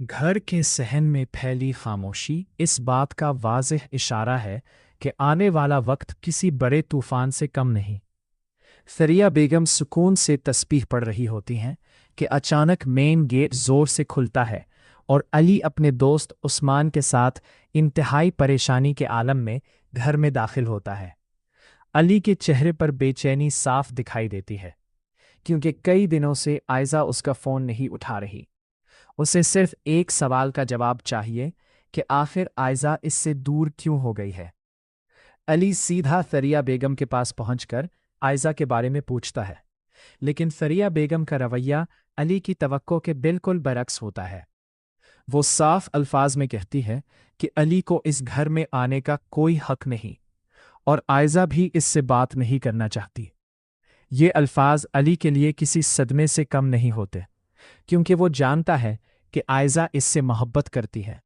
घर के सहन में फैली खामोशी इस बात का वाज़ेह इशारा है कि आने वाला वक्त किसी बड़े तूफान से कम नहीं। सरिया बेगम सुकून से तस्बीह पढ़ रही होती हैं कि अचानक मेन गेट जोर से खुलता है और अली अपने दोस्त उस्मान के साथ इंतहाई परेशानी के आलम में घर में दाखिल होता है। अली के चेहरे पर बेचैनी साफ दिखाई देती है, क्योंकि कई दिनों से आयजा उसका फ़ोन नहीं उठा रही। उसे सिर्फ एक सवाल का जवाब चाहिए कि आखिर आयजा इससे दूर क्यों हो गई है। अली सीधा सरिया बेगम के पास पहुंचकर आयजा के बारे में पूछता है, लेकिन सरिया बेगम का रवैया अली की तवक्को के बिल्कुल बरक्स होता है। वो साफ अल्फाज में कहती है कि अली को इस घर में आने का कोई हक नहीं और आयजा भी इससे बात नहीं करना चाहती। ये अल्फाज अली के लिए किसी सदमे से कम नहीं होते, क्योंकि वो जानता है कि आयजा इससे मोहब्बत करती है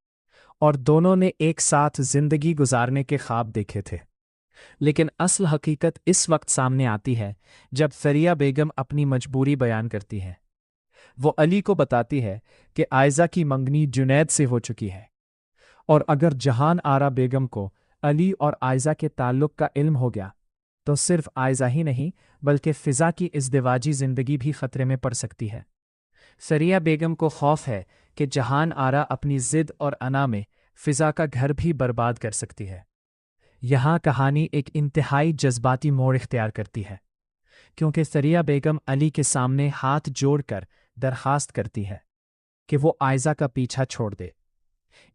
और दोनों ने एक साथ जिंदगी गुजारने के ख्वाब देखे थे। लेकिन असल हकीकत इस वक्त सामने आती है जब सरिया बेगम अपनी मजबूरी बयान करती है। वो अली को बताती है कि आयजा की मंगनी जुनैद से हो चुकी है, और अगर जहान आरा बेगम को अली और आयजा के ताल्लुक का इल्म हो गया तो सिर्फ आयजा ही नहीं बल्कि फिजा की इज़्दिवाजी जिंदगी भी खतरे में पड़ सकती है। सरिया बेगम को खौफ है कि जहान आरा अपनी जिद और अना में फिजा का घर भी बर्बाद कर सकती है। यहाँ कहानी एक इंतहाई जज्बाती मोड़ इख्तियार करती है, क्योंकि सरिया बेगम अली के सामने हाथ जोड़कर दरखास्त करती है कि वो आयजा का पीछा छोड़ दे।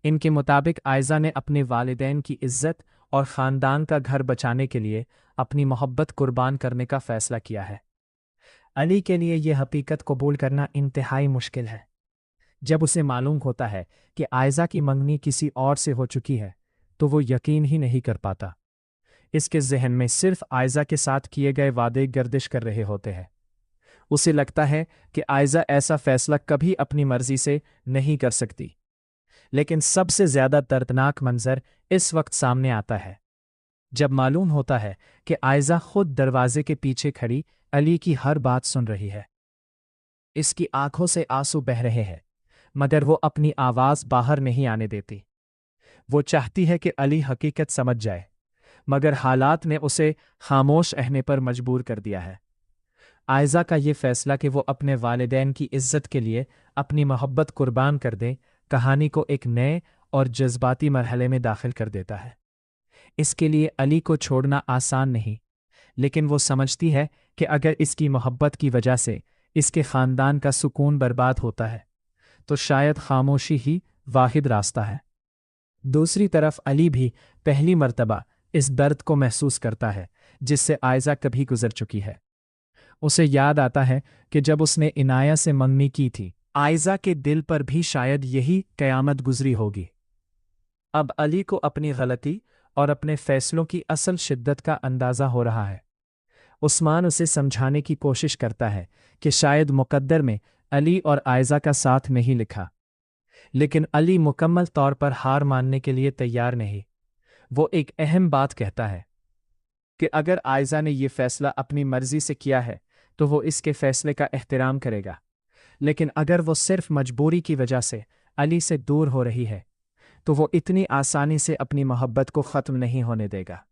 इनके मुताबिक आयजा ने अपने वालिदैन की इज्जत और ख़ानदान का घर बचाने के लिए अपनी मोहब्बत कुर्बान करने का फ़ैसला किया है। अली के लिए यह हकीकत कबूल करना इंतहाई मुश्किल है। जब उसे मालूम होता है कि आयजा की मंगनी किसी और से हो चुकी है तो वो यकीन ही नहीं कर पाता। इसके जहन में सिर्फ आयजा के साथ किए गए वादे गर्दिश कर रहे होते हैं। उसे लगता है कि आयजा ऐसा फैसला कभी अपनी मर्जी से नहीं कर सकती। लेकिन सबसे ज्यादा दर्दनाक मंजर इस वक्त सामने आता है जब मालूम होता है कि आयजा खुद दरवाजे के पीछे खड़ी अली की हर बात सुन रही है। इसकी आंखों से आंसू बह रहे हैं, मगर वो अपनी आवाज बाहर नहीं आने देती। वो चाहती है कि अली हकीकत समझ जाए, मगर हालात ने उसे खामोश रहने पर मजबूर कर दिया है। आयजा का ये फैसला कि वो अपने वालिदैन की इज्जत के लिए अपनी मोहब्बत कुर्बान कर दे, कहानी को एक नए और जज्बाती मरहले में दाखिल कर देता है। इसके लिए अली को छोड़ना आसान नहीं, लेकिन वो समझती है कि अगर इसकी मोहब्बत की वजह से इसके ख़ानदान का सुकून बर्बाद होता है तो शायद खामोशी ही वाहिद रास्ता है। दूसरी तरफ अली भी पहली मर्तबा इस दर्द को महसूस करता है जिससे आयजा कभी गुजर चुकी है। उसे याद आता है कि जब उसने इनाया से मंगनी की थी, आयजा के दिल पर भी शायद यही क़यामत गुजरी होगी। अब अली को अपनी गलती और अपने फैसलों की असल शिद्दत का अंदाज़ा हो रहा है। उस्मान उसे समझाने की कोशिश करता है कि शायद मुकद्दर में अली और आयजा का साथ नहीं लिखा, लेकिन अली मुकम्मल तौर पर हार मानने के लिए तैयार नहीं। वो एक अहम बात कहता है कि अगर आयजा ने यह फैसला अपनी मर्जी से किया है तो वो इसके फैसले का एहतराम करेगा, लेकिन अगर वो सिर्फ मजबूरी की वजह से अली से दूर हो रही है तो वो इतनी आसानी से अपनी मोहब्बत को ख़त्म नहीं होने देगा।